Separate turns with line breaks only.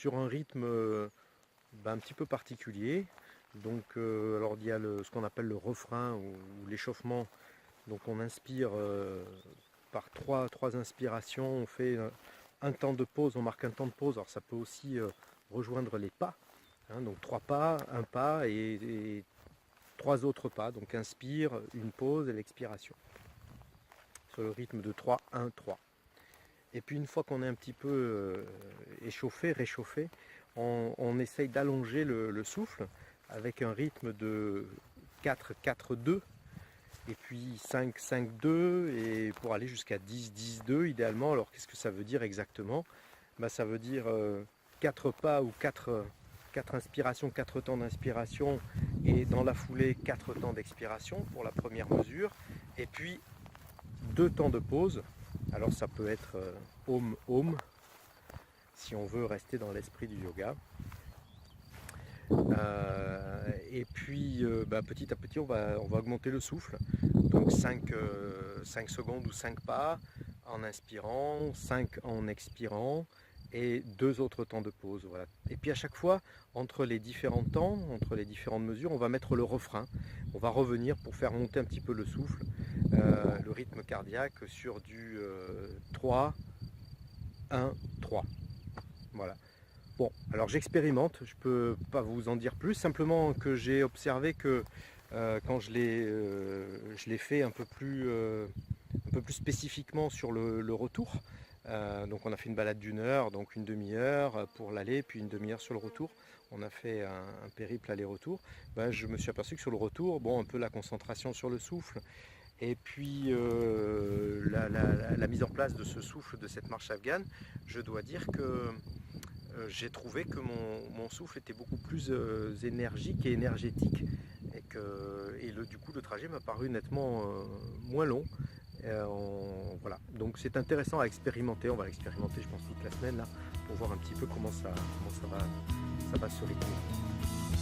sur un rythme un petit peu particulier. Donc alors il y a ce qu'on appelle le refrain ou l'échauffement. Donc on inspire par trois inspirations, on fait un temps de pause, on marque un temps de pause. Alors ça peut aussi rejoindre les pas, hein, donc 3 pas, un pas et 3 autres pas. Donc inspire, une pause et l'expiration. Sur le rythme de 3, 1, 3. Et puis une fois qu'on est un petit peu échauffé, réchauffé, on essaye d'allonger le souffle avec un rythme de 4, 4, 2 et puis 5, 5, 2 et pour aller jusqu'à 10, 10, 2 idéalement. Alors qu'est-ce que ça veut dire exactement? Ça veut dire 4 pas ou 4 inspirations, 4 temps d'inspiration et dans la foulée 4 temps d'expiration pour la première mesure et puis 2 temps de pause. Alors ça peut être Om Om si on veut rester dans l'esprit du yoga. Et puis petit à petit on va augmenter le souffle. Donc 5 secondes ou 5 pas en inspirant, 5 en expirant et 2 autres temps de pause. Voilà. Et puis à chaque fois, entre les différents temps, entre les différentes mesures, on va mettre le refrain. On va revenir pour faire monter un petit peu le souffle, le rythme cardiaque sur du 3, 1, 3. Voilà. Bon, alors j'expérimente, je ne peux pas vous en dire plus, simplement que j'ai observé que quand je l'ai fait un peu plus spécifiquement sur le retour, donc on a fait une balade d'1 heure, donc une demi-heure pour l'aller, puis une demi-heure sur le retour. On a fait un périple aller-retour. Je me suis aperçu que sur le retour, bon, un peu la concentration sur le souffle, et puis la mise en place de ce souffle, de cette marche afghane, je dois dire que j'ai trouvé que mon souffle était beaucoup plus énergique et énergétique et du coup le trajet m'a paru nettement moins long. Voilà. Donc c'est intéressant à expérimenter, on va l'expérimenter je pense toute la semaine là, pour voir un petit peu comment ça va se rythmer.